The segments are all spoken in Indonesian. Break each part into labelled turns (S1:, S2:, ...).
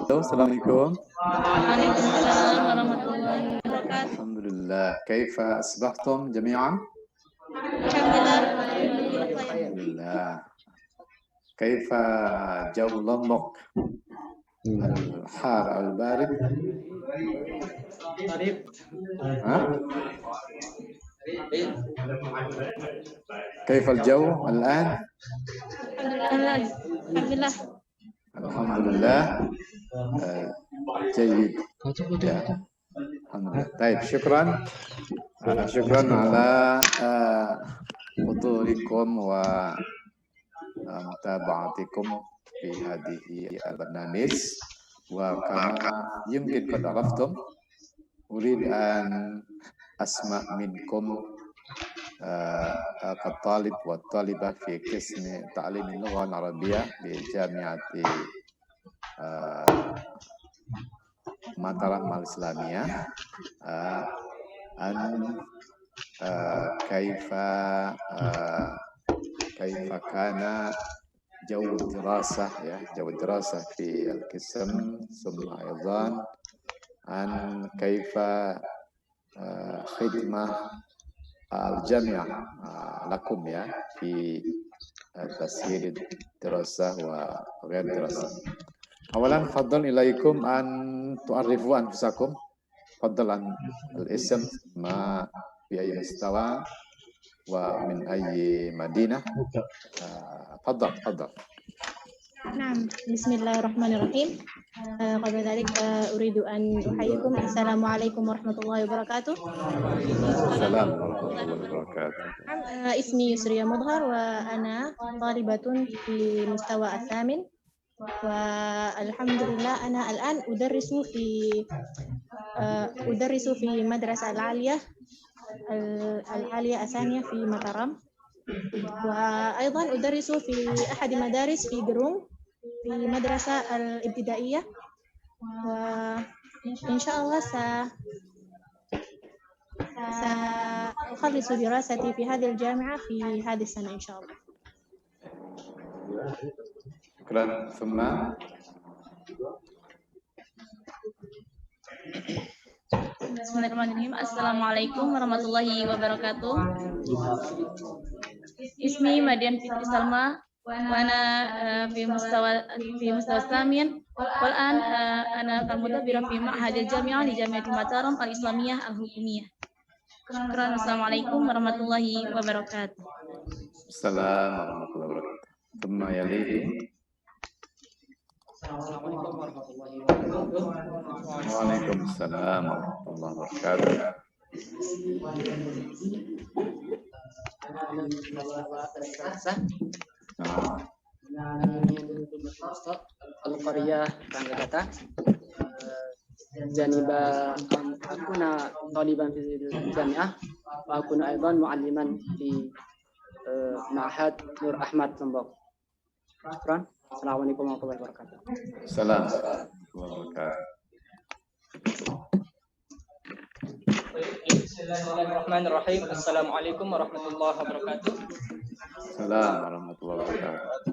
S1: Assalamualaikum.
S2: Waalaikumsalam warahmatullahi wabarakatuh.
S1: Alhamdulillah. Kaifa asbahtum jami'an? Alhamdulillah. Kaifa jawu Lombok? Al-har al-barid? ها؟ كيف الجو الآن؟
S2: Alhamdulillah.
S1: الحمد لله جيد. الحمد لله. طيب شكرا على حضوركم ومتابعتكم في هذه البرنامج. وكما يمكن قد عرفتم أريد أن أسمع منكم كطالب والطالبة في قسم تعليم اللغة العربية بجامعة ماترام الإسلامية أن كيف كان جو الدراسة في القسم، ثم أيضا عن كيف خدمة الجامعة لكم في تسهيل الدراسة وغير الدراسة. أولا فضل إليكم أن تعرفوا أنفسكم. فضل عن الاسم، ما في أي مستوى ومن أي مدينة. تفضل.
S2: نعم، بسم الله الرحمن الرحيم. قبل ذلك أريد أن أحييكم. السلام عليكم ورحمة الله وبركاته.
S1: السلام ورحمة الله وبركاته.
S2: اسمي يسرية مظهر، وأنا طالبة في مستوى الثامن، والحمد لله أنا الآن أدرس في مدرسة العالية الثانية في ماترام، وأيضا أدرس في أحد مدارس في جروم في مدرسة الابتدائية، وإن شاء الله سأخلص دراستي في هذه الجامعة في هذه السنة إن شاء الله.
S1: شكرا. ثم
S3: Bismillahirrahmanirrahim. Assalamualaikum warahmatullahi wabarakatuh. Ismi Madian Fitri Salma, وأنا في مستوى الثامن، والآن أنا كمدبرة في معهد الجامعة لجامعة ماترام الإسلامية الحكومية. شكرا. Assalamualaikum warahmatullahi wabarakatuh.
S1: السلام ورحمة الله وبركاته. ثم يليه.
S4: Assalamualaikum warahmatullahi wabarakatuh.
S1: Waalaikumsalam warahmatullahi wabarakatuh.
S4: Al-Qaryah Ranggata. Janiba akuna taliban fi jami'ah wa akuna aidan mualliman fi Ma'had Nur Ahmad Lombok. Syukran. Assalamualaikum warahmatullahi wabarakatuh.
S1: Salam warahmatullahi wabarakatuh.
S5: Bismillahirrahmanirrahim. Assalamualaikum warahmatullahi wabarakatuh.
S1: Salam warahmatullahi wabarakatuh.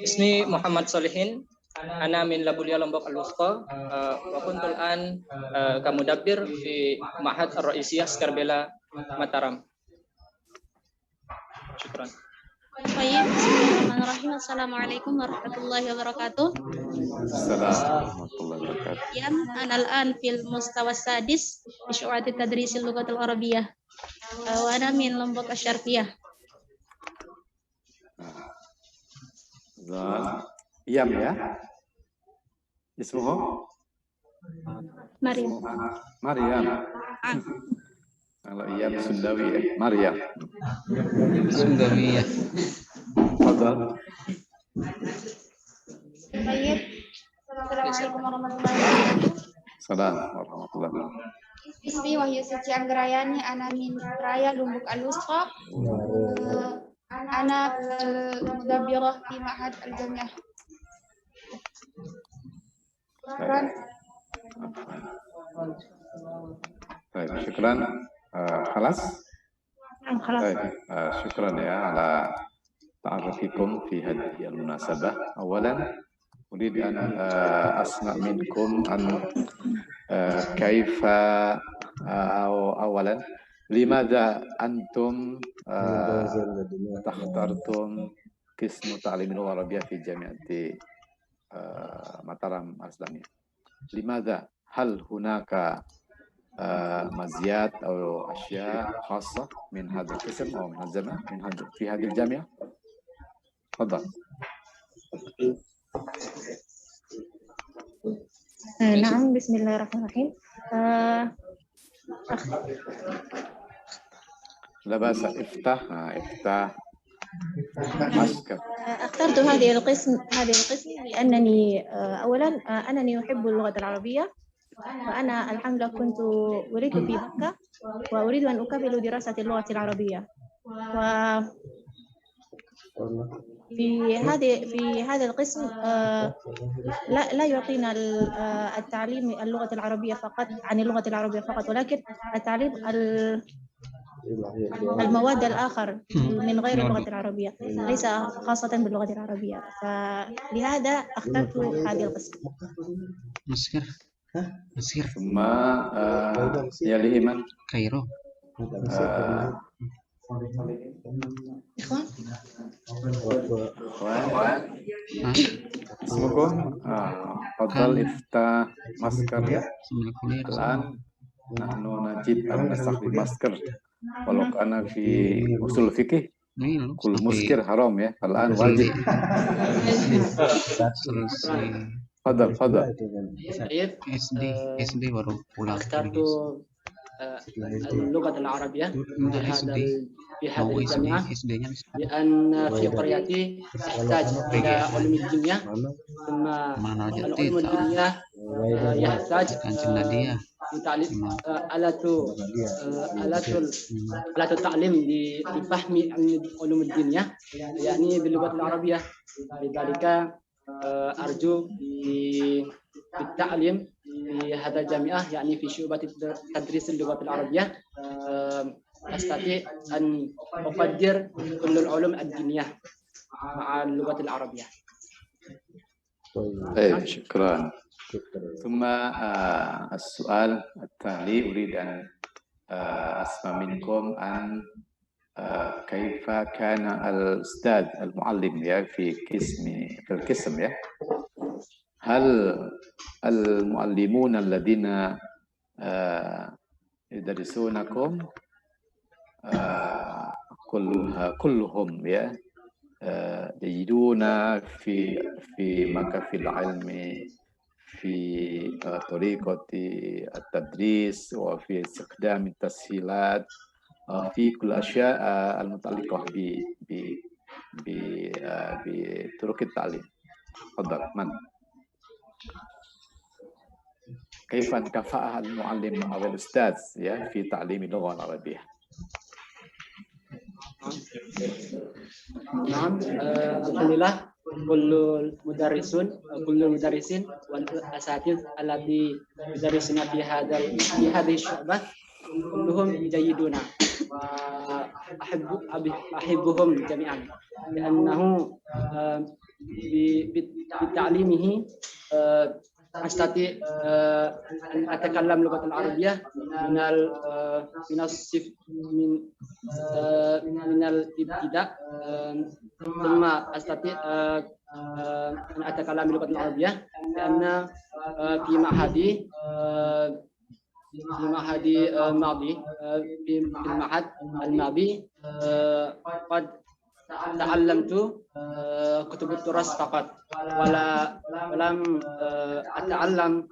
S5: Ismi Muhammad Solihin. Ana min Labulia Lombok Al-Wusta. Wa kuntul an kamudabbir fi Ma'had Ar-Raisiyah Skarbela Mataram. Syukran.
S2: Baik, bismillahirrahmanirrahim. Assalamualaikum warahmatullahi wabarakatuh.
S1: Assalamualaikum warahmatullahi wabarakatuh.
S2: أنا الآن في المستوى السادس في شعبة تدريس اللغة العربية، وأنا من لومبوك الشرقية.
S1: Iyam ya? Ismuhu?
S2: Maryam.
S1: Maryam. Kalau Iyam Sundawi ya? Maryam.
S4: Sundawi ya.
S1: Fadal.
S2: Baik. Assalamualaikum warahmatullahi wabarakatuh.
S1: Salam warahmatullahi wabarakatuh.
S6: Ismi Wahyu Suci Anggrayani, ana min Raya Lumbuk Al-Wusta. Ana mudabbirah fi Ma'had Al-Jamiah.
S1: Baik, syukran. Khalas?
S2: خلاص.
S1: Baik, syukran ya ala تعرفكم في هذه المناسبة. أولا أريد أن أسمع منكم عن كيف أو أولا لماذا أنتم اخترتم قسم تعليم اللغة العربية في جامعة ماترام الإسلامية؟ لماذا؟ هل هناك مزيات أو أشياء خاصة من هذا القسم أو من الجامعة في هذه الجامعة؟ تفضل.
S2: نعم، بسم الله الرحمن الرحيم.
S1: لا بأس، افتح ماسك.
S2: اخترت هذه القسم لأنني أولا أنني أحب اللغة العربية، وأنا الحمد لله كنت ولدت في مكة وأريد أن أكمل دراسة اللغة العربية. في هذا القسم لا يعطينا التعليم اللغة العربية فقط عن اللغة العربية فقط، ولكن التعليم المواد الآخر من غير اللغة العربية، ليس خاصة باللغة العربية، فلهذا اخترت هذه القسم.
S7: مسكر
S1: ثم يليه من؟
S7: كايرو.
S2: إخوان
S1: اسمكم؟ تفضل افتح ماسكر ya. الآن نحن نجب أن نستخدم ماسكر ولو كان في أصول الفقه كل مسكر حرام ya. الآن واجب. تفضل.
S7: SD baru pulang.
S4: اخترت اللغة العربية في هذه الجامعة لأن في قريتي تحتاج إلى علوم الكيمياء، ثم العلوم الكيمياء يحتاج لتعليم آلات التعليم لفهم علوم الدنيا يعني باللغة العربية. لذلك أرجو بالتعليم في هذا الجامعة يعني في شعبة تدريس اللغة العربية أستطيع أن أقدر كل العلوم الدينية مع اللغة العربية.
S1: طيب، شكرا. ثم السؤال التالي أريد أن أسمع منكم عن كيف كان الأستاذ المعلم في القسم هل المعلمون الذين يدرسونكم كلهم جيدون في مكان في العلم في طريقة التدريس وفي استخدام التسهيلات في كل الأشياء المتعلقة بطرق التعليم. تفضل. من؟ كيف كفاءة المعلم أو الأستاذ في تعليم اللغة العربية؟
S4: نعم، الحمد لله كل المدرسين والأساتذة الذي يدرسون في هذه الشعبة كلهم جيدون، أحبهم جميعا لأنه بتعليمه أستطيع أن أتكلم اللغة العربية من الابتداء، ثم أستطيع أن أتكلم اللغة العربية لأن في المعهد الماضي قد تعلمت كتب التراث فقط ولم أتعلم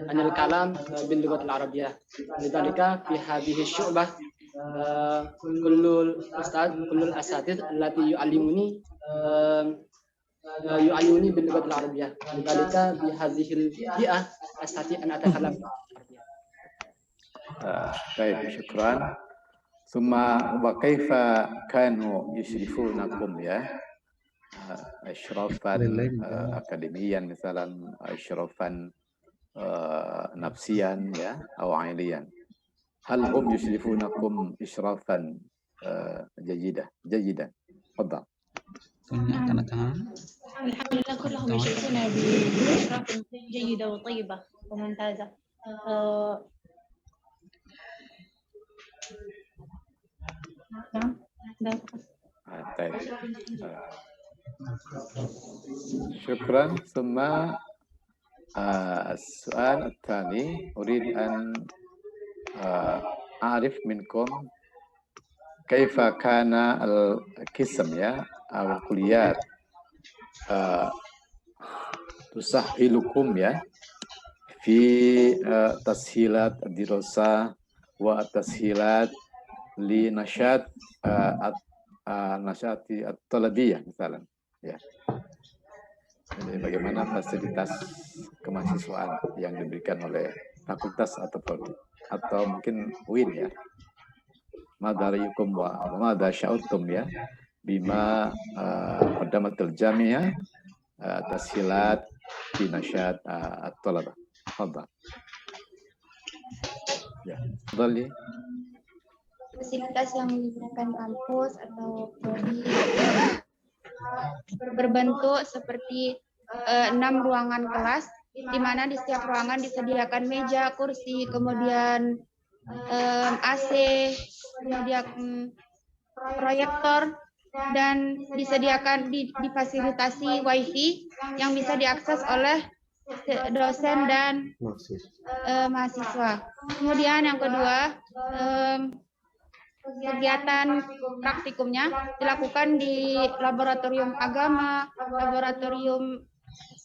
S4: عن الكلام باللغة العربية. لذلك في هذه الشعبة كل الأساتذة التي يعلموني باللغة العربية. لذلك في هذه البيئة أستطيع أن أتكلم باللغة العربية.
S1: طيب، شكرا. ثم وكيف كانوا يشرفونكم إشرافا أكاديميا مثلا، إشرافا نفسيا أو عائليا؟ هل هم يشرفونكم إشرافا جيدا؟ تفضل.
S7: tanda tangan.
S2: الحمد لله كلهم يشرفون بإشراف جيدة وطيبة وممتازة. نعم.
S1: طيب. شكرا. ثم السؤال الثاني أريد أن أعرف منكم كيف كان القسم أو الكليات تسهلكم في تسهيلات الدراسة والتسهيلات لنشاط نشاط الطلبية مثلا Jadi bagaimana fasilitas kemahasiswaan yang diberikan oleh fakultas atau mungkin UIN ya. Madariyukum wa madza sya'urtum bima qaddamatul jami'ah tashilat fi nasyat at-talabah. Tafadhal. Ya, tafadhali.
S6: Fasilitas yang diberikan kampus atau prodi berbentuk seperti 6 ruangan kelas, di mana di setiap ruangan disediakan meja, kursi, kemudian AC, kemudian proyektor, dan disediakan difasilitasi wifi yang bisa diakses oleh dosen dan mahasiswa. Kemudian yang kedua, kegiatan praktikumnya dilakukan di laboratorium agama, laboratorium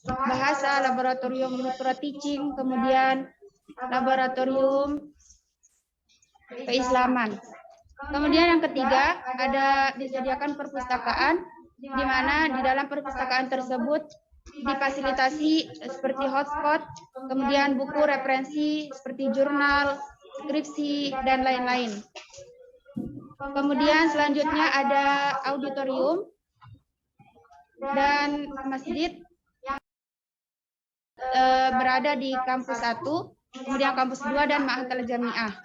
S6: bahasa, laboratorium illustrated teaching, kemudian laboratorium keislaman. Kemudian yang ketiga, ada disediakan perpustakaan, di mana di dalam perpustakaan tersebut difasilitasi seperti hotspot, kemudian buku referensi seperti jurnal, skripsi, dan lain-lain. Kemudian selanjutnya ada auditorium dan masjid berada di kampus 1, kemudian kampus 2 dan Ma'had al-Jami'ah.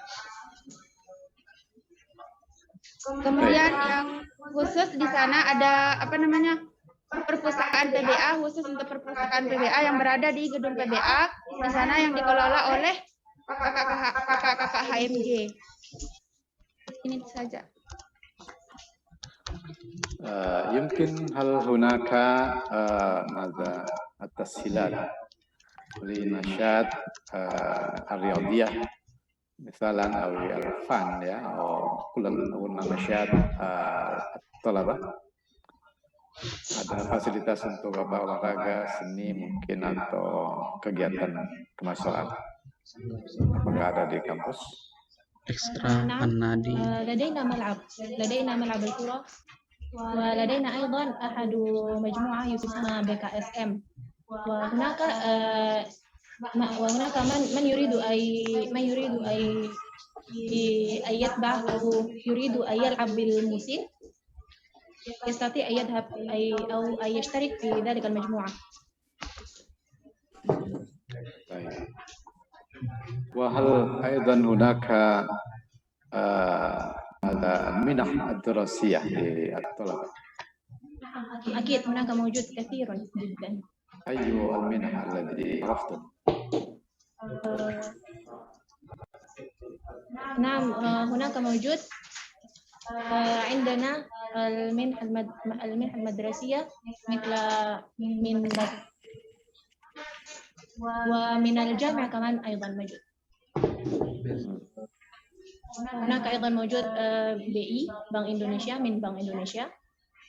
S6: Kemudian yang khusus di sana ada perpustakaan PBA, khusus untuk perpustakaan PBA yang berada di gedung PBA, di sana yang dikelola oleh kakak-kakak HMJ. Ini saja.
S1: يمكن هل هناك ماذا التسهيلات لنشاط الرياضية مثلا أو الفن أو كل نشاط الطلبة ada fasilitas untuk olahraga, seni mungkin atau kegiatan kemaslahatan apakah ada di kampus?
S7: Ekstra النادي
S2: لدينا ملعب الكرة ولدينا أيضا أحد مجموعة يسمى BKSM وهناك من يريد أن يتبع أو يريد أن يلعب بالموسيقى يستطيع أن يذهب أو أن يشترك في ذلك المجموعة.
S1: وهل أيضا هناك المنح الدراسية للطلبة؟
S2: أكيد هناك موجود كثير جدا.
S1: أي المنح الذي عرفتم؟
S2: نعم هناك موجود عندنا المنح المدرسية مثل ومن الجامعة كمان أيضا موجود. هناك أيضا موجود BI بنك إندونيسيا من بنك إندونيسيا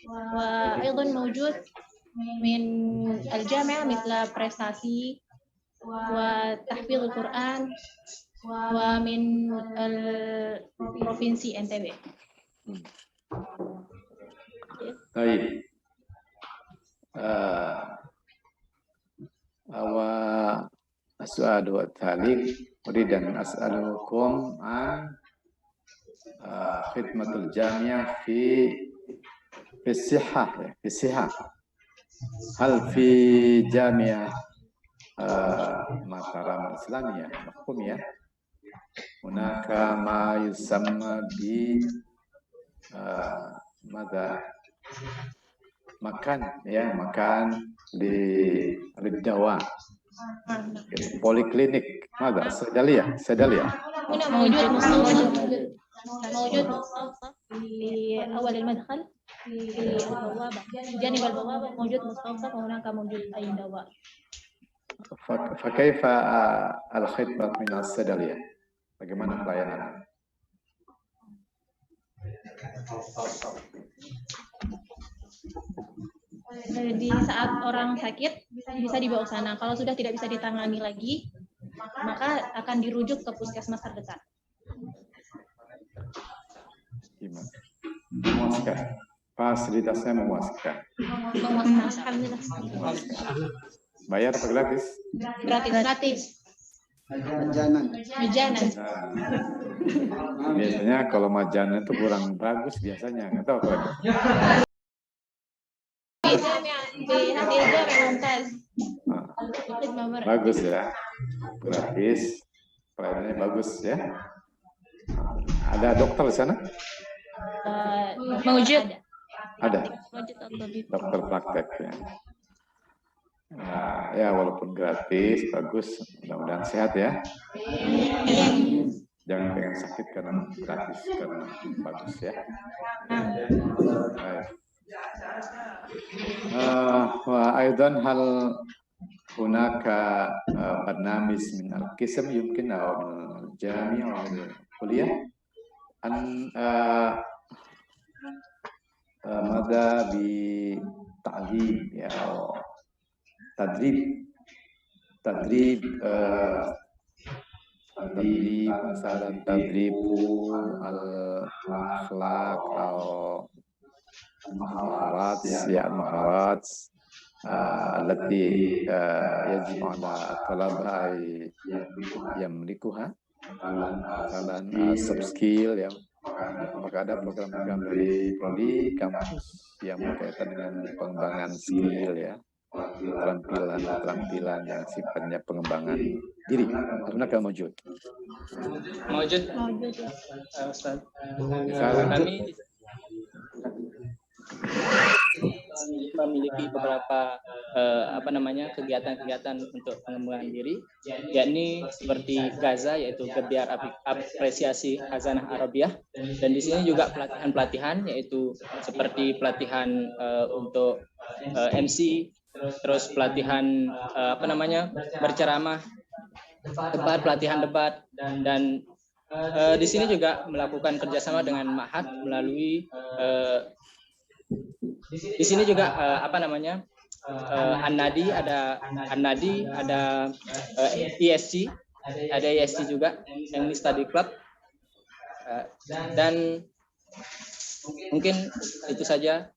S2: وأيضا موجود من الجامعة مثل prestasi وتحفيظ القرآن ومن البروفينسي NTB.
S1: طيب السؤال الثالث أريد أن أسألكم عن خدمة الجامعة في الصحة هل في جامعة ماترام الإسلامية مفهومية هناك ما يسمى ب ماذا makan ya, makan di dawa poliklinik ada sedalia
S2: هنا موجود مستوصف في أول المدخل في البوابة جانب البوابة موجود مستوصف وهناك موجود أي دواء.
S1: فكيف الخدمة من الصيدلية؟ Bagaimana pelayanan?
S2: Di saat orang sakit bisa dibawa ke sana. Kalau sudah tidak bisa ditangani lagi, maka akan dirujuk ke puskesmas terdekat.
S1: Gimana? Memuaskan. Fasilitasnya memuaskan.
S2: Alhamdulillah.
S1: Bayar apa gratis?
S2: Gratis.
S8: Majanan.
S1: Biasanya kalau majanan itu kurang bagus biasanya, nggak tahu apa. Bagus ya, gratis, pelayanannya bagus ya. Ada dokter di sana? Ada. Dokter praktek ya. Nah, ya walaupun gratis, bagus, mudah-mudahan sehat ya. Jangan pengen sakit karena gratis, karena bagus ya. Baik. وأيضا هل هناك برنامج من القسم يمكن أو من الجامعة أو من الكلية أن ماذا بتعليم أو تدريب مثلا تدريب الأخلاق أو المهارات التي يجب على الطلبة يملكها مثلا soft skill ya. Apakah ada program-program dari prodi kampus yang berkaitan dengan pengembangan skill ya, keterampilan yang sifatnya pengembangan diri? Apakah mewujud?
S5: Mewujud. Ustaz. Kami memiliki beberapa kegiatan-kegiatan untuk pengembangan diri, yakni seperti Gaza, yaitu gebiar apresiasi Khazanah Arabiyah, dan di sini juga pelatihan-pelatihan, yaitu seperti pelatihan untuk MC, terus pelatihan berceramah, pelatihan debat, dan di sini juga melakukan kerjasama dengan Ma'had melalui di sini juga An-Nadi, ada ESC, juga yang Study Club, dan mungkin itu saja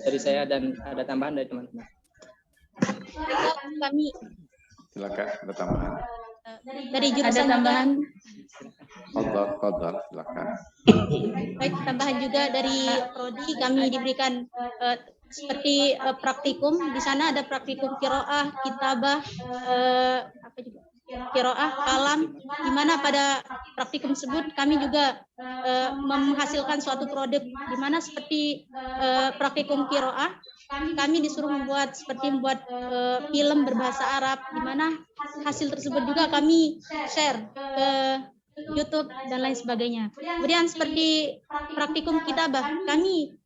S5: dari saya, dan ada tambahan dari teman-teman.
S2: Kami
S1: silakan, ada tambahan
S2: dari jurusan tambahan.
S1: Fadhal, silakan.
S2: Baik, tambahan juga dari prodi kami diberikan seperti praktikum. Di sana ada praktikum qiraah, kitabah, qiraah, kalam, di mana pada praktikum tersebut kami juga menghasilkan suatu produk, di mana seperti praktikum qiraah kami disuruh membuat film berbahasa Arab, di mana hasil tersebut juga kami share ke YouTube dan lain sebagainya. Kemudian seperti praktikum kitabah, kami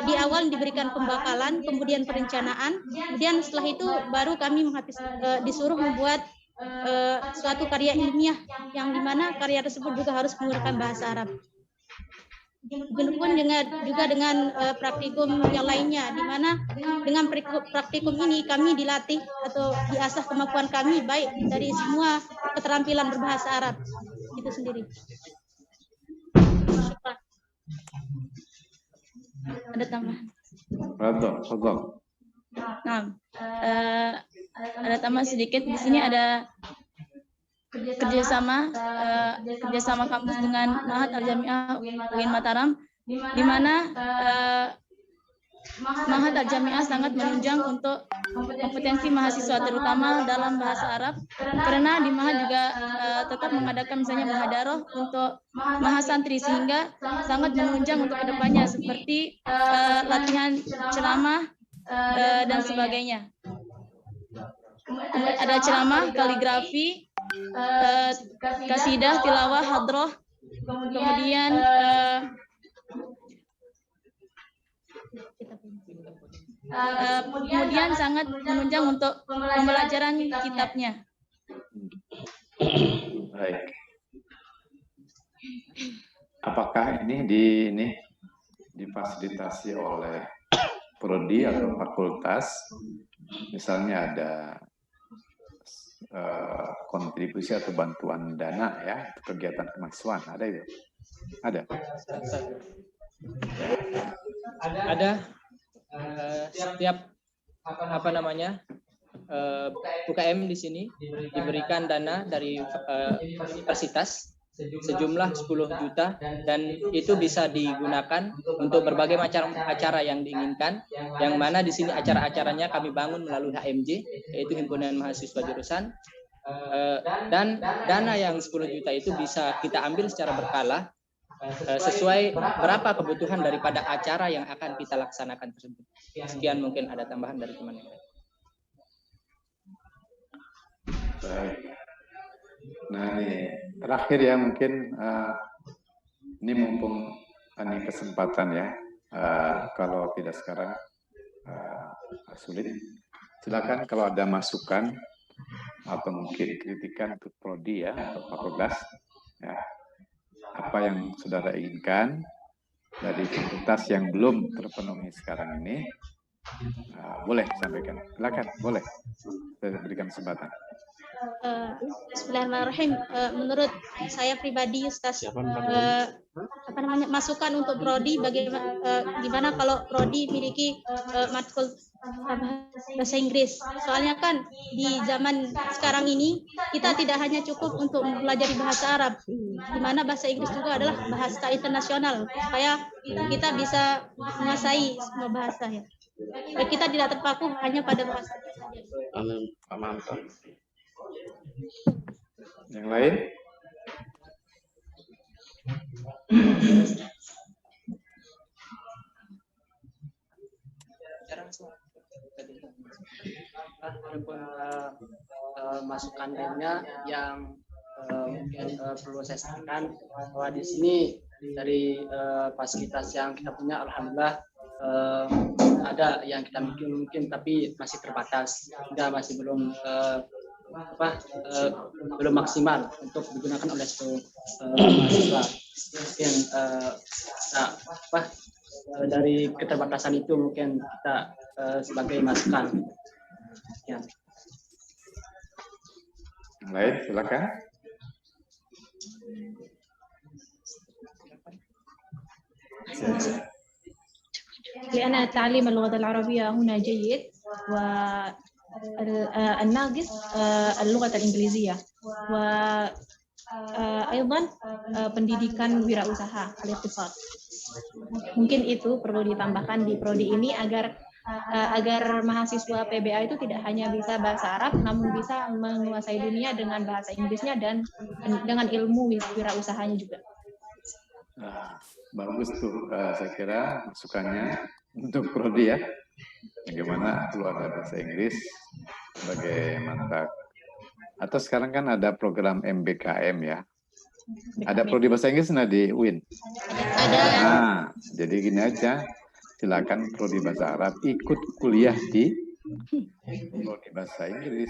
S2: di awal diberikan pembekalan, kemudian perencanaan, kemudian setelah itu baru kami disuruh membuat suatu karya ilmiah, yang dimana karya tersebut juga harus menggunakan bahasa Arab. Begitupun juga dengan praktikum yang lainnya, di mana dengan praktikum ini kami dilatih atau diasah kemampuan kami baik dari semua keterampilan berbahasa Arab itu sendiri. Ada tambahan?
S1: Fadhal.
S3: Nah, ada tambahan sedikit. Di sini ada kerjasama kampus dengan Ma'had Al-Jami'ah UIN Mataram, di mana Ma'had Al-Jami'ah sangat menunjang untuk kompetensi mahasiswa terutama dalam bahasa Arab, karena di Ma'had juga tetap mengadakan misalnya muhadaroh untuk mahasantri, sehingga sangat menunjang untuk kedepannya seperti latihan ceramah dan sebagainya. Ada ceramah, kaligrafi, kasidah, tilawah, hadroh, kemudian kemudian sangat menunjang untuk pembelajaran kitabnya.
S1: Baik. Apakah ini difasilitasi oleh prodi atau fakultas? Misalnya ada kontribusi atau bantuan dana ya untuk kegiatan kemahasiswaan, ada itu? Ada.
S5: Ada. Setiap UKM di sini diberikan dana dari universitas sejumlah 10 juta, dan itu bisa digunakan untuk berbagai macam acara yang diinginkan, yang mana di sini acara-acaranya kami bangun melalui HMJ, yaitu Himpunan Mahasiswa Jurusan, dan dana yang 10 juta itu bisa kita ambil secara berkala sesuai berapa kebutuhan daripada acara yang akan kita laksanakan tersebut. Sekian, mungkin ada tambahan dari teman yang lain.
S1: Baik. Nah, ini terakhir ya, mungkin ini mumpung ini kesempatan ya, kalau tidak sekarang sulit, silakan kalau ada masukan atau mungkin kritikan untuk prodi ya atau fakultas ya, apa yang saudara inginkan dari fakultas yang belum terpenuhi sekarang ini, boleh sampaikan, silakan, boleh, saya berikan kesempatan.
S2: Bismillahirrahmanirrahim. Menurut saya pribadi, Ustaz, masukan untuk prodi gimana kalau prodi memiliki matkul bahasa Inggris. Soalnya kan di zaman sekarang ini kita tidak hanya cukup untuk mempelajari bahasa Arab, di mana bahasa Inggris juga adalah bahasa internasional, supaya kita bisa menguasai semua bahasa ya. Kita tidak terpaku hanya pada bahasa saja.
S7: Amin.
S1: Yang lain?
S4: Masukan lainnya yang mungkin perlu saya sampaikan, bahwa di sini dari fasilitas yang kita punya, alhamdulillah ada yang kita mungkin tapi masih terbatas, hingga masih belum belum maksimal untuk digunakan oleh seluruh mahasiswa. Mungkin dari keterbatasan itu mungkin kita sebagai masukan. Ya.
S1: Yang lain, silakan.
S2: لأن تعليم اللغة العربية هنا جيد، والناقص اللغة الإنجليزية، وأيضا pendidikan wirausaha al-iqtisad. Mungkin itu perlu ditambahkan di prodi ini agar mahasiswa PBA itu tidak hanya bisa bahasa Arab, namun bisa menguasai dunia dengan bahasa Inggrisnya dan dengan ilmu wirausahanya juga.
S1: Bagus tuh, saya kira masukannya untuk prodi ya. Bagaimana perlu ada bahasa Inggris sebagai mata. Atau sekarang kan ada program MBKM ya. Ada prodi bahasa Inggris di UIN?
S2: Ada.
S1: Nah, jadi gini aja, silakan prodi bahasa Arab ikut kuliah di prodi bahasa Inggris,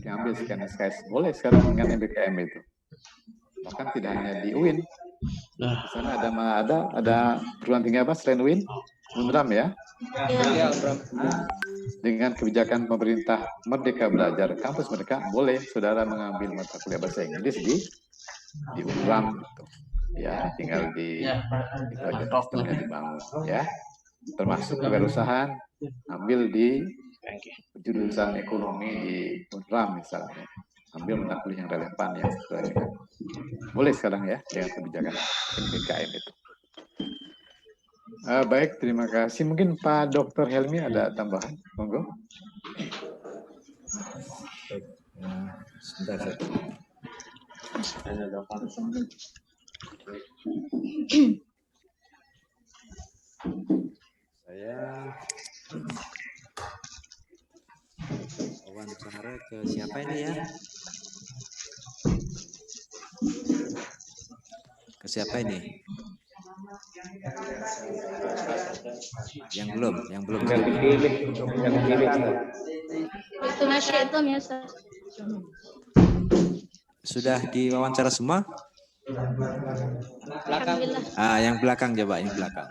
S1: ambil sekian SKS, boleh sekarang dengan MBKM itu. Bahkan tidak hanya di UIN. Di sana ada perguruan tinggi apa selain UIN? UNRAM ya.
S5: Ya, UNRAM.
S1: Dengan kebijakan pemerintah Merdeka Belajar, kampus mereka boleh saudara mengambil mata kuliah bahasa Inggris di UNRAM gitu. Ya, tinggal di sistemnya dibangun ya. Termasuk kewirausahaan, ambil di jurusan ekonomi di UNRAM misalnya. Ambil mata kuliah yang relevan yang sesuai dengan. Boleh sekarang ya dengan kebijakan MBKM itu. Baik, terima kasih. Mungkin Pak Dr. Helmi ada tambahan, monggo.
S9: Sebentar. Saya wawancara ke siapa ini ya? Ke siapa ini? Yang belum.
S5: Yang dipilih.
S3: Itu nasyaiton ya, Ustaz.
S9: Sudah diwawancara semua?
S5: Belakang.
S9: Yang belakang coba, yang belakang.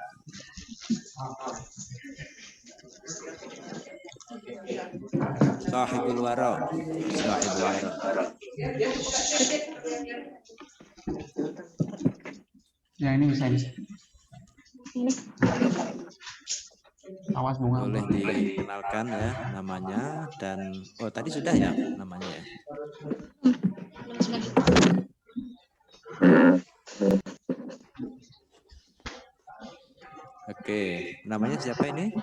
S9: Sahibul wara.
S7: Ya ini bisa. Awas bunga.
S9: Boleh dikenalkan ya namanya dan tadi sudah ya namanya ya. Oke, namanya siapa ini?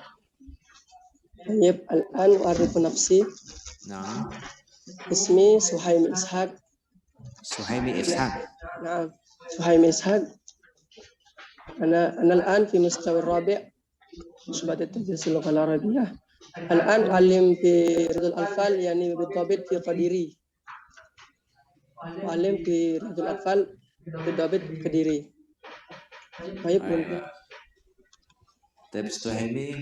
S10: Tayyib, al-an wa'arifu nafsi.
S9: Nah.
S10: Ismi Suhaimi Ishaq.
S9: Suhaimi Ishaq.
S10: Nah, Suhaimi Ishaq. Ana al-an fi mustawa rabi' شبهة التدريس اللغة العربية. الآن أعلم في رياض الأطفال يعني بالضبط في قديري. أعلم في رياض الأطفال بالضبط قديري. طيب ممكن.
S9: طيب Suhaimi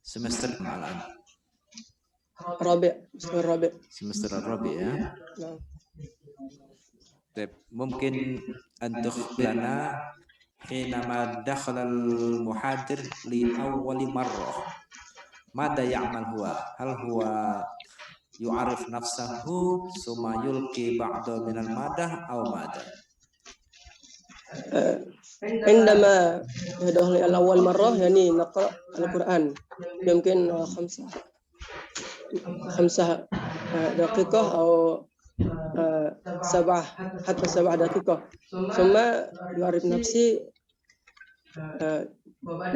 S9: semester الآن.
S10: رابع semester الرابع.
S9: Semester الرابع ya.
S10: نعم.
S9: طيب ممكن أن تخبرنا حينما دخل المحاضر لأول مرة ماذا يعمل هو؟ هل هو يعرف نفسه ثم يلقي بعض من المادة أو ماذا؟
S10: عندما يدخل أول مرة يعني نقرأ القرآن يمكن خمسة دقيقة أو 7 دقيقة ثم يعرف نفسي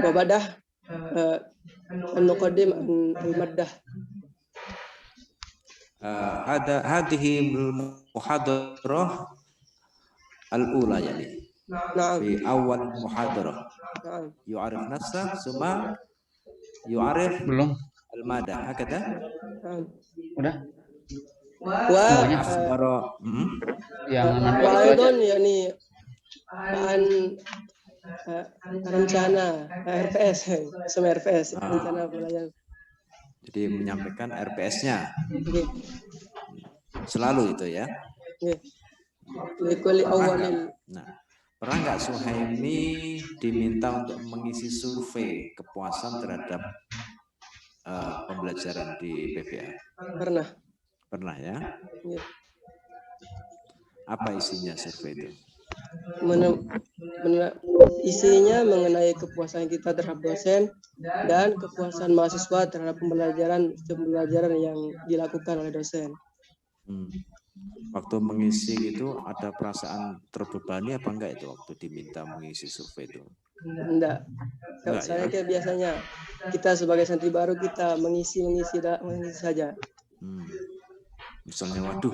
S10: وبعده نقدم المادة.
S9: هذه المحاضرة الأولى يعني.
S10: نعم.
S9: في أول محاضرة.
S10: نعم.
S9: يعرف نفسه ثم يعرف المادة هكذا.
S10: نعم.
S7: Udah.
S9: وأخبر
S10: وأيضا يعني عن rencana RPS sama RPS rencana pelajaran.
S9: Jadi menyampaikan RPS-nya. Selalu itu ya. Nah, pernah nggak Suhaimi diminta untuk mengisi survei kepuasan terhadap pembelajaran di PPA? Pernah ya? Apa isinya survei itu?
S10: Isinya mengenai kepuasan kita terhadap dosen dan kepuasan mahasiswa terhadap pembelajaran yang dilakukan oleh dosen.
S9: Waktu mengisi itu ada perasaan terbebani apa enggak itu waktu diminta mengisi survei itu?
S10: Enggak. Kalau saya kayak biasanya kita sebagai santri baru kita mengisi saja.
S9: Misalnya waduh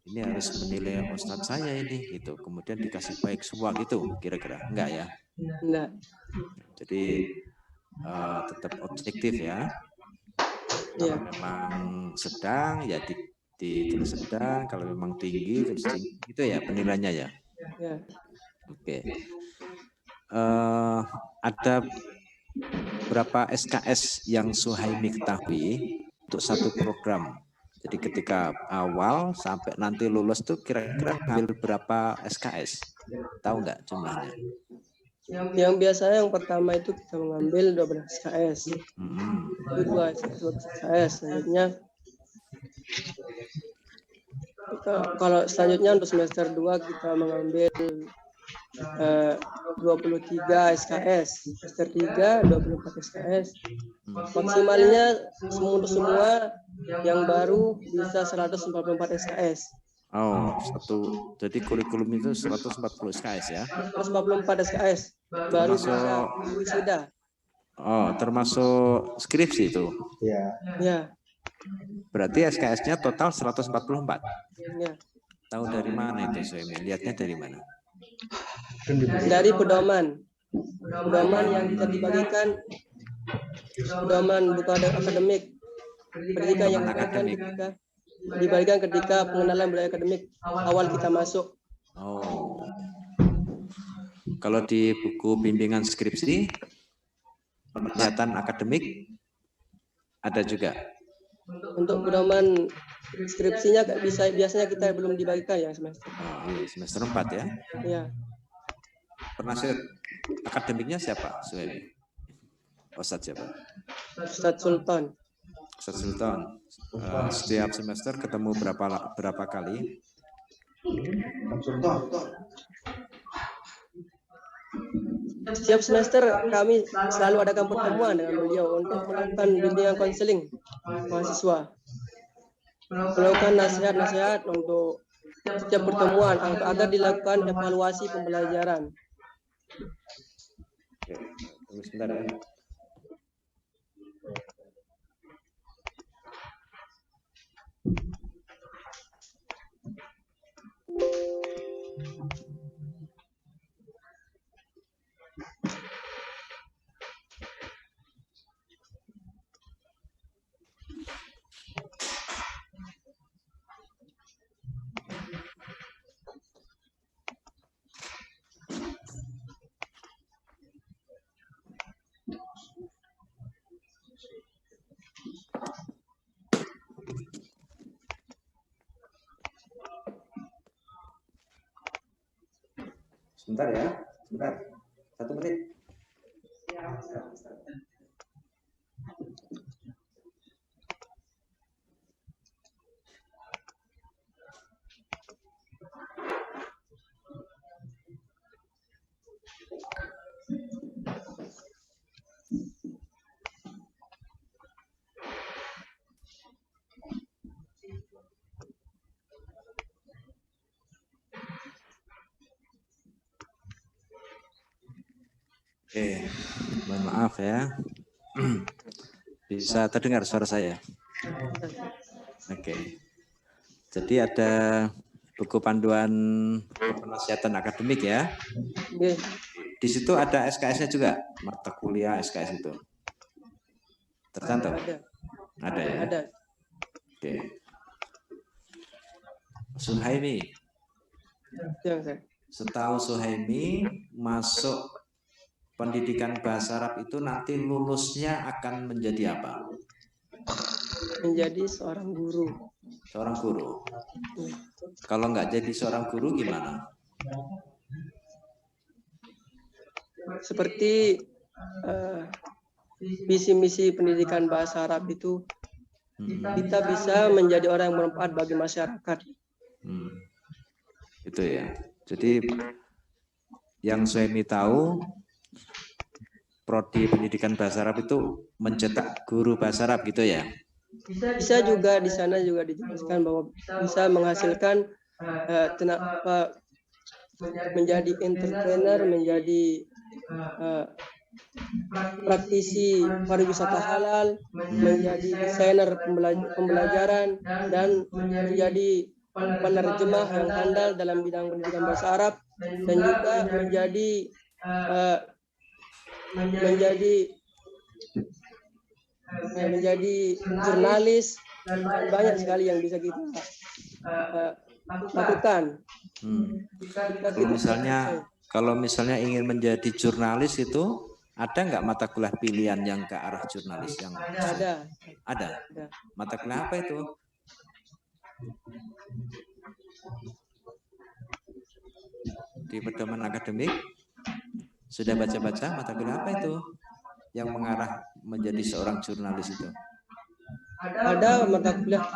S9: ini harus menilai ustadz saya ini gitu, kemudian dikasih baik semua gitu kira-kira enggak ya?
S10: Enggak.
S9: Jadi tetap objektif ya. Kalau memang sedang ya ditulis sedang, kalau memang tinggi terus tinggi gitu ya penilaiannya ya. Oke. Ada berapa SKS yang Suhaimi ketahui untuk satu program? Jadi ketika awal sampai nanti lulus tuh kira-kira ambil berapa SKS? Tahu nggak jumlahnya?
S10: Yang biasanya yang pertama itu kita mengambil 12 SKS. Itu 2 SKS. Selanjutnya kalau selanjutnya untuk semester 2 kita mengambil 23 SKS, semester 3 24 SKS. Maksimalnya semua yang baru bisa 144 SKS.
S9: Oh, jadi kurikulum itu 140 SKS ya?
S10: 144 SKS. Baru bisa wisuda.
S9: Oh, termasuk skripsi itu?
S10: Ya.
S9: Berarti SKS-nya total 144?
S10: Ya.
S9: Tahu dari mana itu, Suhaimi? Lihatnya dari mana?
S10: Dari pedoman. Pedoman yang kita dibagikan, pedoman buku akademik, pendidikan yang dibagikan ketika pengenalan budaya akademik awal kita masuk.
S9: Oh. Kalau di buku bimbingan skripsi, penelitian akademik ada juga.
S10: Untuk pedoman skripsinya biasanya kita belum dibagikan ya semester.
S9: Oh, iya, semester 4 ya?
S10: Iya.
S9: Penasihat akademiknya siapa, Suhaimi? Ustadz siapa?
S10: Ustadz Sultan.
S9: Ustadz Sultan. Setiap semester ketemu berapa kali?
S10: Setiap semester kami selalu adakan pertemuan dengan beliau untuk melakukan bimbingan konseling mahasiswa. Melakukan nasihat-nasihat untuk setiap pertemuan agar dilakukan evaluasi pembelajaran.
S9: Oke, tunggu sebentar ya. Sebentar ya, sebentar. 1 menit. Oke, mohon maaf ya. Bisa terdengar suara saya? Oke. Jadi ada buku panduan penasihatan akademik ya. Di situ ada SKS-nya juga, mata kuliah SKS itu. Tercantum? Ada ya?
S10: Ada.
S9: Oke. Suhaimi. Setahu Suhaimi masuk pendidikan bahasa Arab itu nanti lulusnya akan menjadi apa?
S10: Menjadi seorang guru.
S9: Seorang guru. Kalau nggak jadi seorang guru gimana?
S10: Seperti visi-misi pendidikan bahasa Arab itu, kita bisa menjadi orang yang bermanfaat bagi masyarakat.
S9: Itu ya. Jadi yang Suhaimi tahu, prodi pendidikan bahasa Arab itu mencetak guru bahasa Arab gitu ya?
S10: Bisa juga di sana juga dijelaskan bahwa bisa menghasilkan menjadi entrepreneur, menjadi praktisi pariwisata halal, menjadi desainer pembelajaran, dan menjadi penerjemah yang handal dalam bidang pendidikan bahasa Arab, dan juga menjadi jurnalis, dan banyak sekali yang bisa kita lakukan.
S9: Kalau misalnya ingin menjadi jurnalis itu ada nggak mata kuliah pilihan yang ke arah jurnalis yang ada? Mata kuliah apa itu? Di pedoman akademik sudah baca-baca mata kuliah apa itu yang mengarah menjadi seorang jurnalis itu?
S10: Ada mata kuliah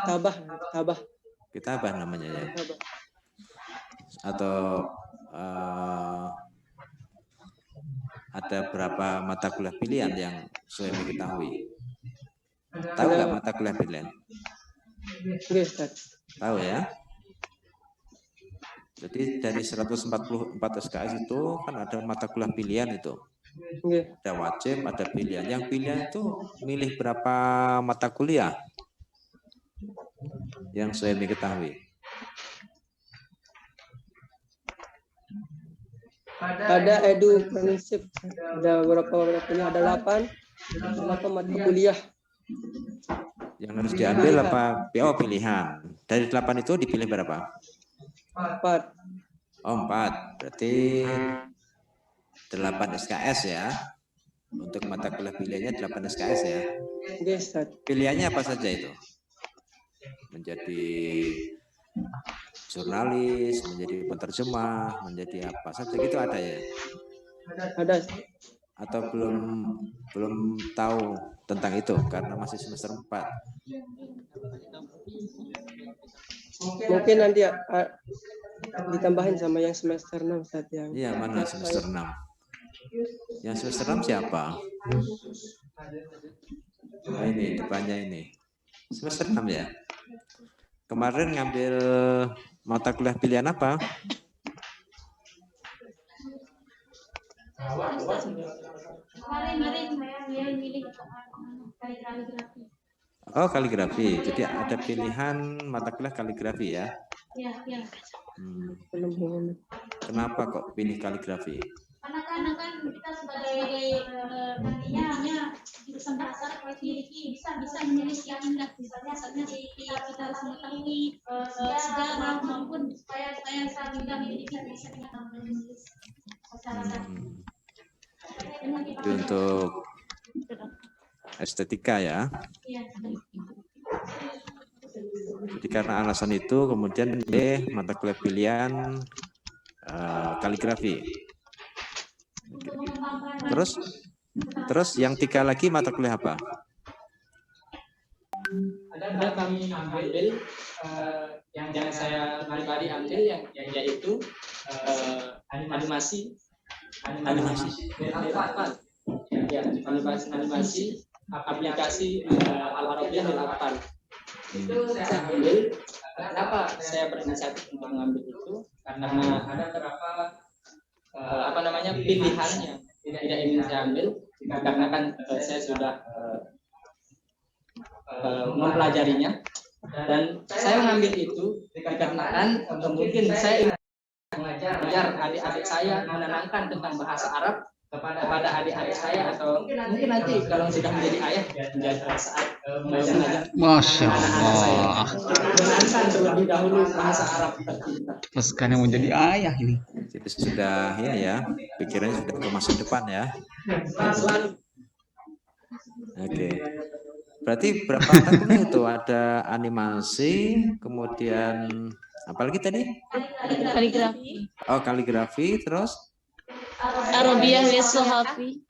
S9: kitabah namanya ya? Atau ada berapa mata kuliah pilihan yang Suhaimi ketahui? Tahu nggak mata kuliah pilihan? Tahu ya? Jadi dari 144 SKS itu kan ada mata kuliah pilihan itu. Ada wajib, ada pilihan. Yang pilihan itu milih berapa mata kuliah yang saya ketahui.
S10: Ada edu prinsip, ada berapa mata kuliah? Ada 8 mata kuliah.
S9: Yang harus diambil apa? PO pilihan. Dari 8 itu dipilih berapa?
S10: 4.
S9: Oh, 4. Berarti 8 SKS ya. Untuk mata kuliah pilihannya 8 SKS ya. Pilihannya apa saja itu? Menjadi jurnalis, menjadi penerjemah, menjadi apa saja gitu ada ya?
S10: Ada.
S9: Atau belum tahu tentang itu karena masih semester 4.
S10: Mungkin nanti ditambahin sama yang semester 6 saat yang.
S9: Iya, mana semester 6? Yang semester 6 siapa? Oh, ini depannya ini. Semester 6 ya. Kemarin ngambil mata kuliah pilihan apa? Oh, kaligrafi. Jadi ada pilihan mata kuliah kaligrafi ya?
S3: Ya.
S9: Kenapa kok pilih kaligrafi?
S3: Karena kan kita sebagai nantinya jurusan bahasa Arab bisa menulis yang indah, misalnya kita harus mengetahui sejarah maupun supaya saat kita bisa menulis secara
S9: Itu untuk estetika ya. Jadi karena alasan itu kemudian mata kuliah pilihan kaligrafi. Terus yang 3 lagi mata kuliah apa?
S5: Ada kami ambil yang saya pribadi ambil yaitu animasi. Ya, animasi aplikasi Al-Arabiyah lil Atfal. Itu saya ambil. Kenapa saya berinisiatif untuk mengambil itu? Karena ada beberapa pilihannya tidak ingin saya ambil karena kan saya sudah mempelajarinya dan saya mengambil itu dikarenakan mungkin saya ingin mengajar adik-adik saya menenangkan tentang bahasa Arab kepada adik-adik saya atau mungkin nanti kalau sudah menjadi ayah menjadi saat mengajar
S7: Masya Allah.
S5: menenangkan terlebih dahulu bahasa Arab tercinta.
S7: Terus kan yang menjadi ayah ini.
S9: Jadi sudah ya pikirannya sudah ke masa depan ya. Oke. Berarti berapa mata kuliah itu? Ada animasi, kemudian apa lagi tadi?
S3: kaligrafi.
S9: Oh, kaligrafi, terus
S3: Arabiyah wa Sahafi.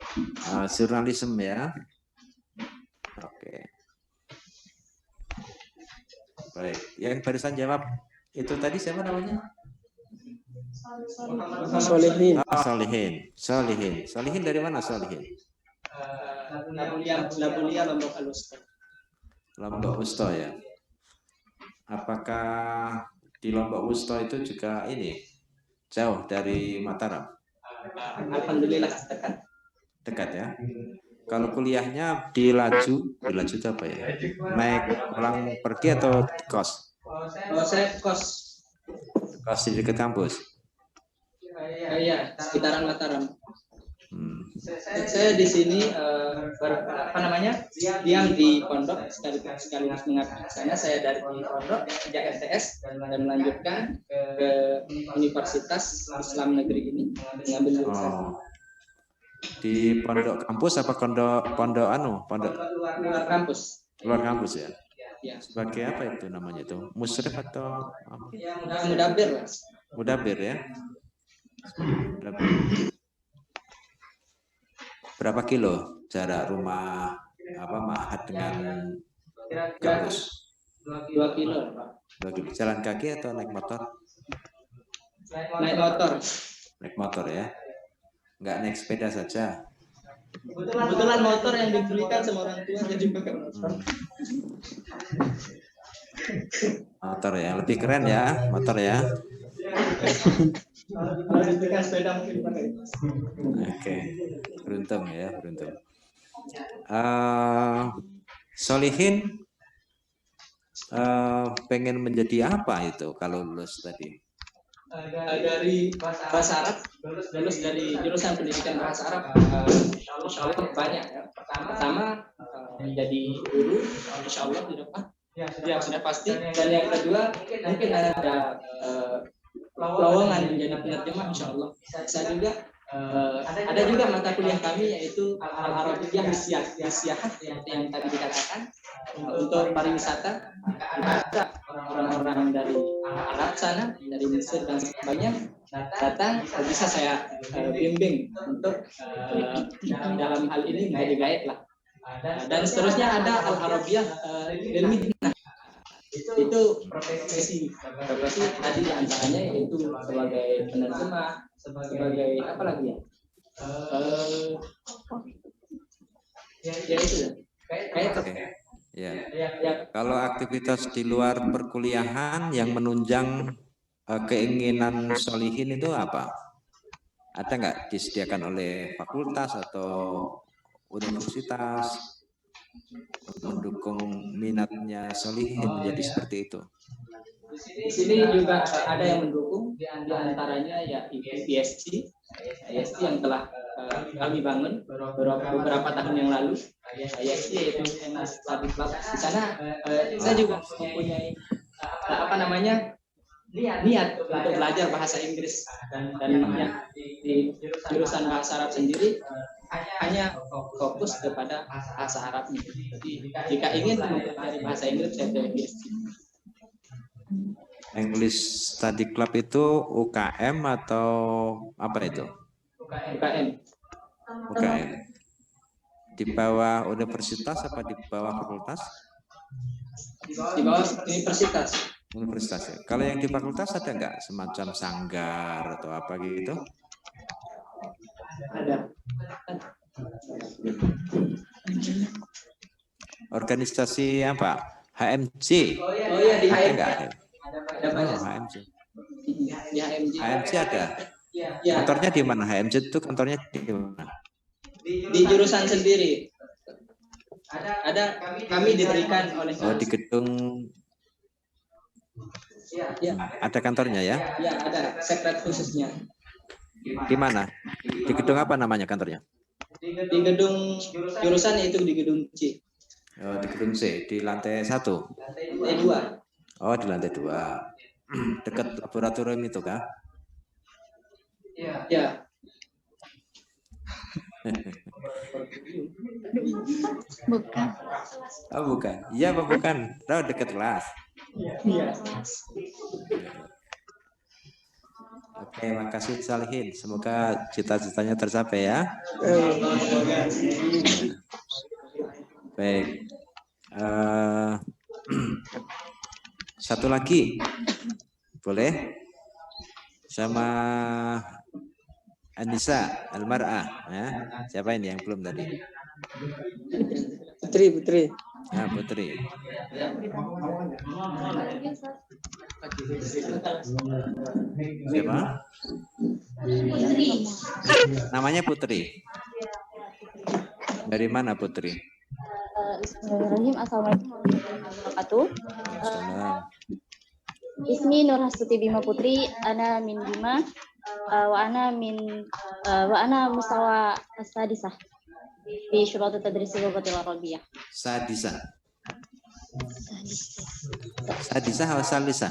S9: Jurnalisme ya. Oke. Baik, yang barusan jawab itu tadi siapa namanya?
S10: Solihin.
S9: Solihin dari mana Solihin?
S5: Labulia Lombok Alusta.
S9: Lombok Usto ya. Apakah di Lombok Usto itu juga ini jauh dari Mataram?
S5: Alhamdulillah
S9: Dekat ya. Kalau kuliahnya di Laju itu apa ya? Naik pulang pergi atau kos?
S5: Saya kos.
S9: Kos di dekat kampus.
S5: Iya, sekitaran Mataram. Saya di sini diam di pondok sekaligus mengabdi. Saya dari pondok sejak MTS dan melanjutkan ke Universitas Islam Negeri ini mengambil jurusan.
S9: Di pondok kampus apa pondok
S5: luar kampus?
S9: Luar kampus ya.
S5: Ya.
S9: Sebagai apa itu namanya itu? Musyrif atau apa?
S5: Mudabir, Mas.
S9: Mudabir ya. Berapa kilo jarak rumah ma'had dengan kampus?
S5: 2 kilo, Pak.
S9: 2 kilo. Jalan kaki atau naik motor?
S5: Naik motor.
S9: Naik motor ya. Enggak naik sepeda saja.
S5: Kebetulan motor yang dibelikan sama orang tua jadi pakai motor.
S9: Motor ya, lebih keren ya, motor ya.
S5: Kalau diberikan sepeda mungkin pakai.
S9: Oke, beruntung ya, beruntung. Solihin pengen menjadi apa itu kalau lulus tadi?
S5: Dari bahasa Arab, lulus dari jurusan pendidikan bahasa Arab, insya Allah banyak ya. Pertama menjadi guru, insya Allah di depan, ya sudah pasti. Dan yang kedua mungkin ada lowongan menjadi penerjemah, insya Allah. Bisa juga ada juga mata kuliah kami yaitu Al-Arabiyyah Bisyahat yang tadi dikatakan untuk pariwisata. Ada orang-orang dari Arab sana, dari Mesir dan sebagainya datang, bisa saya bimbing untuk dalam hal ini menjadi guide lah. Dan seterusnya ada Al-Arabiyyah Ilmiah. Itu profesi tadi diantaranya yaitu sebagai penerjemah, sebagai apa lagi ya? Ya itu ya.
S9: Ya. Kalau aktivitas di luar perkuliahan yang menunjang keinginan Solihin itu apa? Ada nggak disediakan oleh fakultas atau universitas mendukung minatnya Solihin menjadi seperti itu?
S5: Di sini juga ada yang mendukung, di antaranya ya ISG yang telah kami bangun beberapa tahun yang lalu. ISG yaitu Study Club. Di sana saya juga mempunyai niat untuk belajar bahasa Inggris dan di jurusan bahasa Arab sendiri hanya fokus kepada bahasa Arabnya. Jadi jika ingin mempelajari bahasa Inggris saya ke ISG.
S9: English Study Club itu UKM atau apa itu? UKM. Di bawah universitas apa di bawah fakultas?
S5: Di bawah universitas.
S9: Universitas ya. Kalau yang di fakultas ada nggak semacam sanggar atau apa gitu?
S5: Ada.
S9: Organisasi apa? HMJ.
S5: Oh iya di HMJ.
S9: Enggak ada.
S5: Ada banyak.
S9: HMJ.
S5: Di HMJ.
S9: HMJ ada. Kantornya di mana? HMJ itu kantornya di mana?
S5: Di jurusan sendiri. Ada kami diberikan oleh
S9: di gedung.
S5: Ya.
S9: Ada kantornya ya?
S5: Ya, ada sekret khususnya.
S9: Di mana? Di gedung apa namanya kantornya?
S5: Di gedung jurusan yaitu di gedung C.
S9: Oh, di gedung C, di lantai 1.
S5: Lantai 2.
S9: Oh, di lantai 2. Dekat laboratorium itu kah?
S5: Ya.
S3: Bukan.
S9: Oh, bukan. Iya apa bukan? Tahu dekat kelas.
S5: Iya.
S9: Oke, makasih Salihin. Semoga cita-citanya tercapai ya. Baik. Satu lagi. Boleh? Sama Anissa Almar'ah. Ya. Siapa ini yang belum tadi?
S10: Putri.
S9: Nah, Putri. Siapa?
S3: Putri.
S9: Namanya Putri. Dari mana Putri?
S11: Bismillahirrahmanirrahim. Assalamualaikum warahmatullahi wabarakatuh. Ismi Nur Hastuti Bima Putri, ana min Bima, wa ana mustawa sadisah di syurat tadrisil lughatil arabiyyah.
S9: Sadisah. Sadisah atau salisah?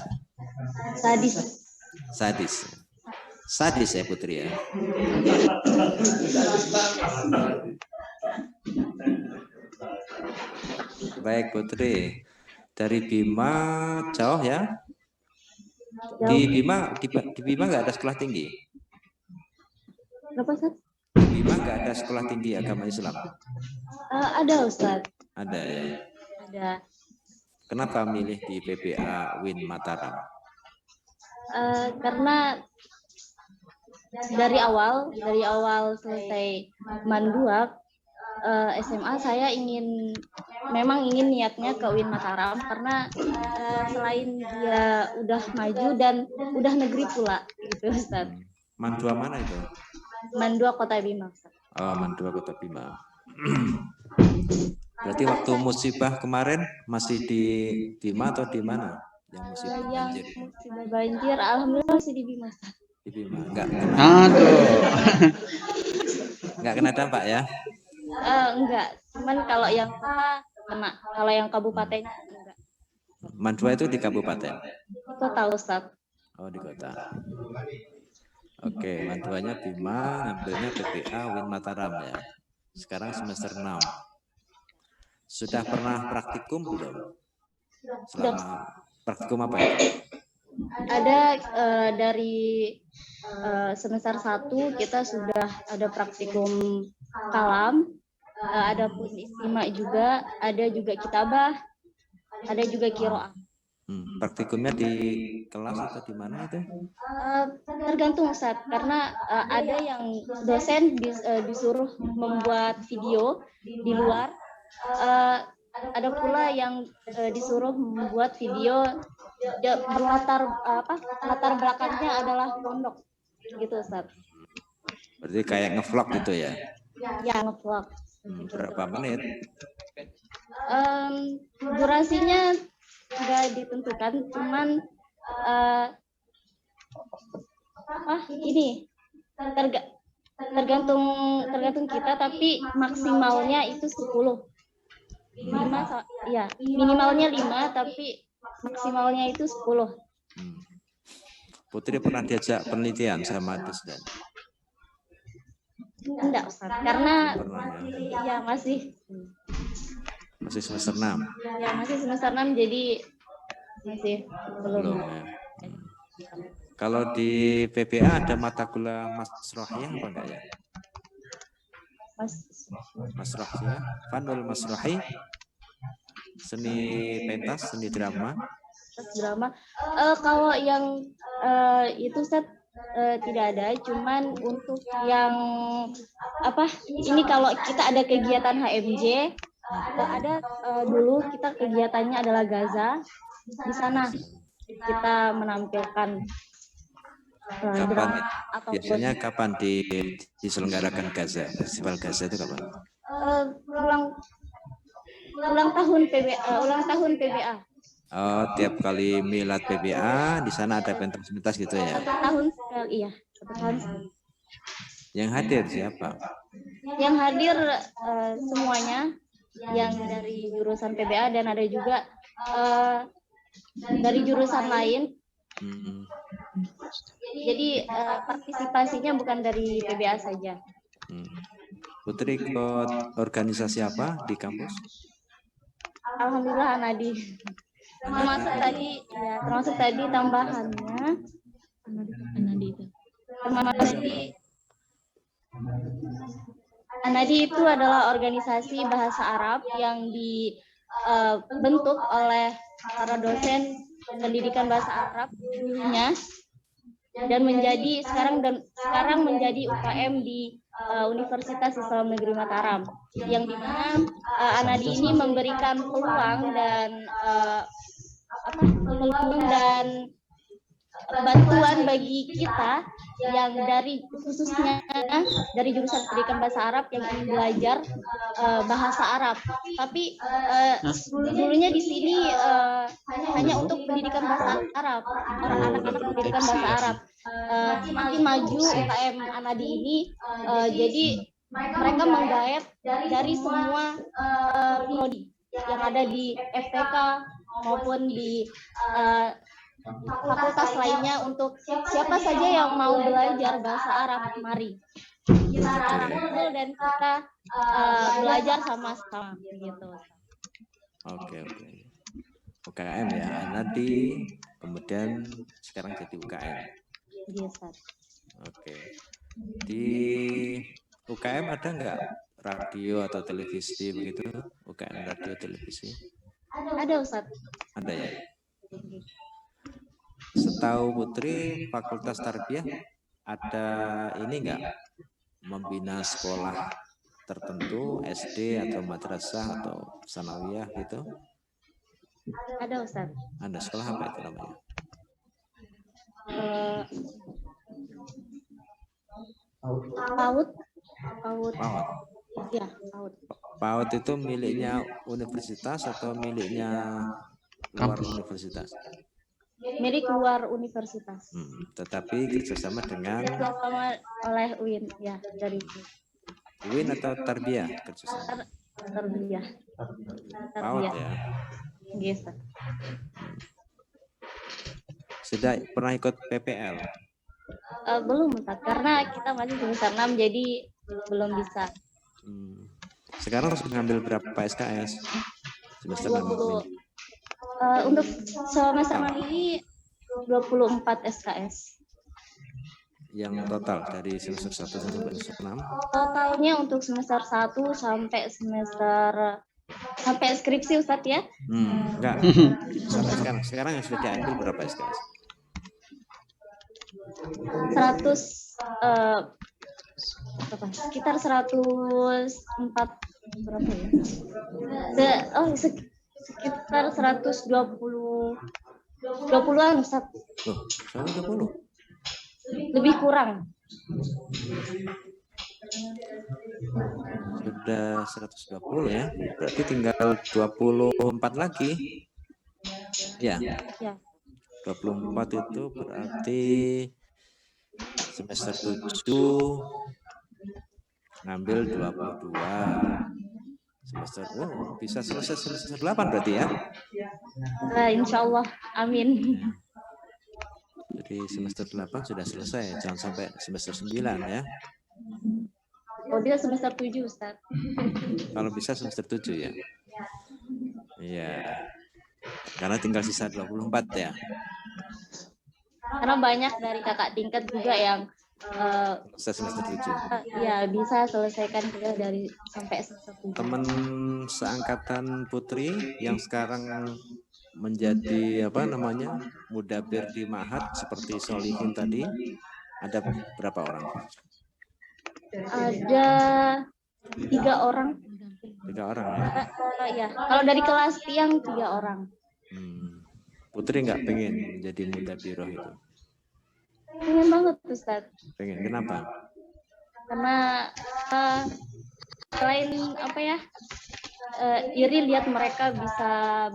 S9: Sadis ya Putri ya. Baik Putri, dari Bima jauh ya? Di Bima nggak ada sekolah tinggi?
S11: Berapa Ustaz?
S9: Di Bima nggak ada sekolah tinggi agama Islam?
S11: Ada Ustaz.
S9: Ada ya.
S11: Ada.
S9: Kenapa milih di PBA Win Mataram?
S11: Karena dari awal selesai manduak SMA saya ingin memang ingin niatnya ke UIN Mataram karena selain dia udah maju dan udah negeri pula gitu Ustaz.
S9: Mandua mana itu?
S11: Mandua Kota Bima Ustaz.
S9: Oh, Mandua Kota Bima. Berarti waktu musibah kemarin masih di Bima atau di mana? Yang musibah banjir.
S11: Musibah banjir, alhamdulillah masih di Bima Ustaz.
S9: Di Bima, enggak kena. Enggak kena dampak ya?
S11: Enggak, cuman kalau yang kota kena, kalau yang kabupaten enggak.
S9: Mandua itu di kabupaten?
S11: Kota Ustaz.
S9: Oh, di kota. Oke, Manduanya Bima, ngambilnya PPA UIN Mataram ya. Sekarang semester 6. Sudah pernah praktikum belum? Selama praktikum apa itu?
S11: Ada dari semester 1 kita sudah ada praktikum kalam, ada pun istimak juga, ada juga kitabah, ada juga qiraah.
S9: Praktikumnya di kelas atau di mana itu?
S11: Tergantung Ustaz, karena ada yang dosen disuruh membuat video di luar, ada pula yang disuruh membuat video latar belakangnya adalah pondok gitu Ustaz.
S9: Berarti kayak ngevlog gitu ya?
S11: Ya, ngevlog.
S9: Berapa menit?
S11: Durasinya nggak ditentukan, cuman ini tergantung kita, tapi maksimalnya itu 10. Minimalnya 5, tapi maksimalnya itu 10.
S9: Putri pernah diajak penelitian sama dosen?
S11: Enggak Ustaz, karena
S9: ya
S11: masih
S9: semester 6.
S11: Ya, masih semester 6, jadi masih belum
S9: ya. Kalau di PPA ada mata kuliah masrohiyah apa enggak ya? Masrohiyah, fanul masrohi, seni pentas, seni drama.
S11: Kalau yang itu Ustaz tidak ada, cuman untuk yang ini kalau kita ada kegiatan HMJ, ada dulu kita kegiatannya adalah Gaza. Di sana kita menampilkan
S9: kapan biasanya kapan diselenggarakan Gaza? Festival Gaza itu kapan?
S11: Ulang tahun PBA.
S9: Oh, tiap kali milad PBA di sana ada pentas-pentas gitu ya?
S11: Satu tahun sekali.
S9: Yang hadir siapa?
S11: Yang hadir semuanya, yang dari jurusan PBA dan ada juga dari jurusan lain. Jadi partisipasinya bukan dari PBA saja.
S9: Putri ikut organisasi apa di kampus?
S11: Alhamdulillah Anadi. Termasuk tadi tambahannya. Anadi itu adalah organisasi bahasa Arab yang dibentuk oleh para dosen pendidikan bahasa Arab dulunya dan sekarang menjadi UKM di Universitas Islam Negeri Mataram, yang dimana Anadi ini memberikan peluang dan bantuan bagi kita yang khususnya dari jurusan pendidikan bahasa Arab yang ingin belajar bahasa Arab, tapi dulunya di sini hanya untuk pendidikan bahasa Arab, anak-anak pendidikan bahasa Arab. Semakin maju UKM Anadi ini, jadi mereka menggayat dari semua prodi yang ada di FTK maupun di fakultas lainnya, untuk siapa saja yang mau belajar bahasa Arab, mari kita kumpul dan kita belajar sama-sama gitu.
S9: Oke. UKM ya, Anadi, kemudian sekarang jadi UKM.
S11: Yes,
S9: Oke. Di UKM ada nggak radio atau televisi begitu? UKM radio televisi?
S11: Ada Ustaz.
S9: Ada ya. Setahu Putri, Fakultas Tarbiyah ada ini enggak membina sekolah tertentu, SD atau madrasah atau sanawiyah gitu?
S2: Ada Ustaz.
S9: Ada sekolah apa itu namanya?
S2: PAUD. Ya, PAUD.
S9: PAUD itu miliknya universitas atau miliknya luar universitas?
S2: Milik luar universitas.
S9: Tetapi kerjasama dengan
S2: Kerjasama oleh UIN, ya, dari
S9: UIN atau Tarbiyah kerjasama?
S2: Tarbiyah.
S9: PAUD ya.
S2: Yes.
S9: Sudah pernah ikut PPL?
S2: Belum Ustaz, karena kita masih semester 6 jadi belum bisa.
S9: Sekarang harus mengambil berapa SKS? Semester 6 ini?
S2: Untuk semester 6 ini 24 SKS.
S9: Yang total dari semester 1 sampai semester 6?
S2: Totalnya untuk semester 1 sampai skripsi Ustaz ya?
S9: Enggak. Sampai sekarang yang sudah diambil berapa SKS?
S2: sekitar 104 berapa ya? Sekitar 120-an Ustaz.
S9: 120?
S2: Lebih kurang.
S9: Sudah 120 ya. Berarti tinggal 24 lagi. Ya. 24 itu berarti semester 7 ngambil 22. Semester bisa selesai semester 8 berarti ya?
S2: Insya Allah, amin.
S9: Jadi semester 8 sudah selesai, jangan sampai semester 9 ya.
S2: Oh, dia semester 7 Ustaz.
S9: Kalau bisa semester 7 ya. Iya. Karena tinggal sisa 24 ya.
S2: Karena banyak dari kakak tingkat juga yang
S9: semester 7.
S2: Ya, bisa selesaikan juga dari sampai semester 7.
S9: Teman seangkatan Putri yang sekarang menjadi mudabir di Ma'had seperti Solihin tadi, ada berapa orang?
S2: Ada 3 orang.
S9: 3 orang ya?
S2: Ya, kalau dari kelas tiang 3 orang.
S9: Putri nggak pengen menjadi mudabiroh itu?
S2: Pengen banget Ustaz.
S9: Pengen, kenapa?
S2: Karena selain iri lihat mereka bisa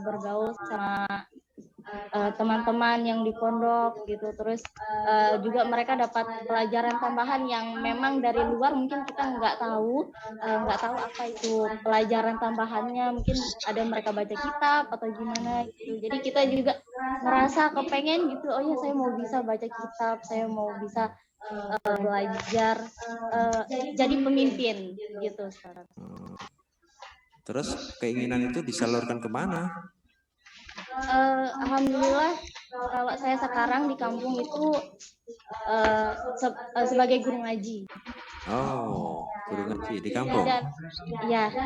S2: bergaul sama teman-teman yang di pondok gitu, terus juga mereka dapat pelajaran tambahan yang memang dari luar mungkin kita nggak tahu apa itu pelajaran tambahannya, mungkin ada mereka baca kitab atau gimana gitu, jadi kita juga ngerasa kepengen gitu, oh ya saya mau bisa baca kitab, saya mau bisa belajar jadi pemimpin gitu sekarang.
S9: Terus keinginan itu disalurkan kemana?
S2: Alhamdulillah kalau saya sekarang di kampung itu sebagai guru ngaji.
S9: Oh, guru ngaji di kampung.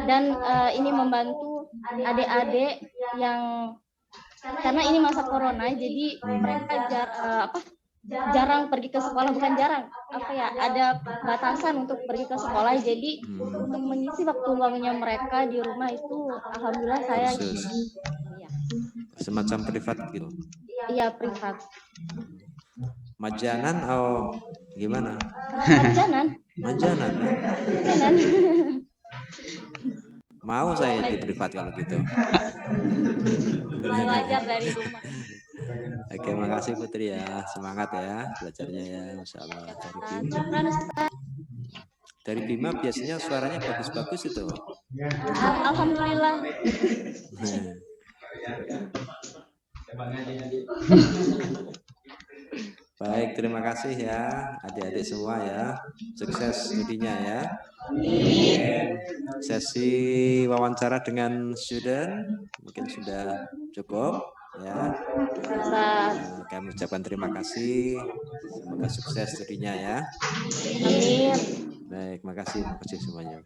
S2: Dan ini membantu adik-adik yang karena ini masa corona, jadi mereka jarang pergi ke sekolah, bukan jarang, ada batasan untuk pergi ke sekolah, jadi untuk mengisi waktu luangnya mereka di rumah itu alhamdulillah saya
S9: semacam privat gitu.
S2: Iya, privat.
S9: Majanan atau gimana? Majanan. Mau saya di privat kalau gitu.
S2: Belajar dari rumah.
S9: Oke, makasih Putri ya, semangat ya belajarnya ya, Masya Allah. Dari Bima biasanya suaranya bagus-bagus itu.
S2: Alhamdulillah.
S9: Baik, terima kasih ya adik-adik semua ya, sukses studinya ya. Sesi wawancara dengan student mungkin sudah cukup ya. Kami ucapkan terima kasih, semoga sukses studinya ya.
S2: Amin.
S9: Baik, makasih semuanya.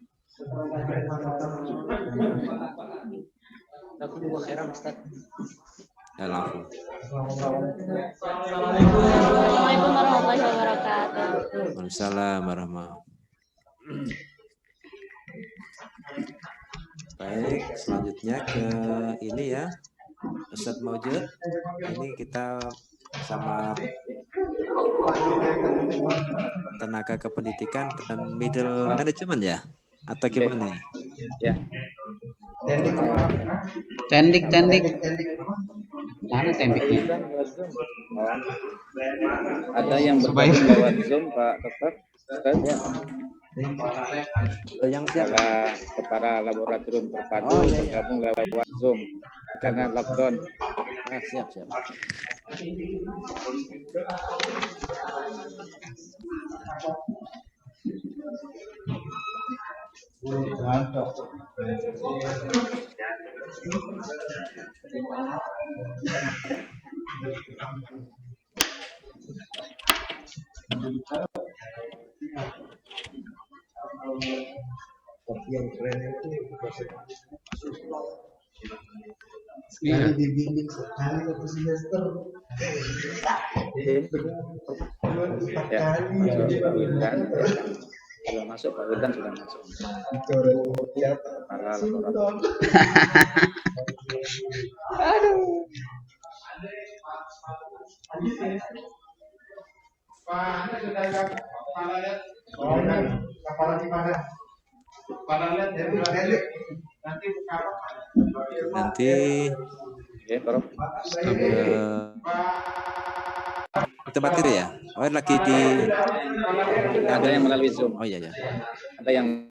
S9: Assalamualaikum
S2: warahmatullahi wabarakatuh.
S9: Waalaikumsalam warahmatullahi wabarakatuh. Baik, selanjutnya ke ini ya, Ustadz Maujud. Ini kita sama tenaga kependidikan dan middle management ya, atau gimana?
S5: Ya.
S7: Tendik. Mana tendiknya?
S5: Ada yang bergabung lewat Zoom, Pak Dokter. Ya.
S9: Yang siapa?
S5: Kepala laboratorium terpadu bergabung lewat Zoom karena lockdown.
S9: Siap.
S8: Yang keren itu
S7: Iya.
S8: dibimbing sekali satu semester.
S5: Ya, masuk Pak Wildan. Sudah masuk Pak Wildan, sudah masuk. Kepala laboratorium.
S8: Aduh.
S9: Nanti itu materi ya. Oh lagi di
S5: ada yang melalui Zoom.
S9: Oh iya.
S5: Ada yang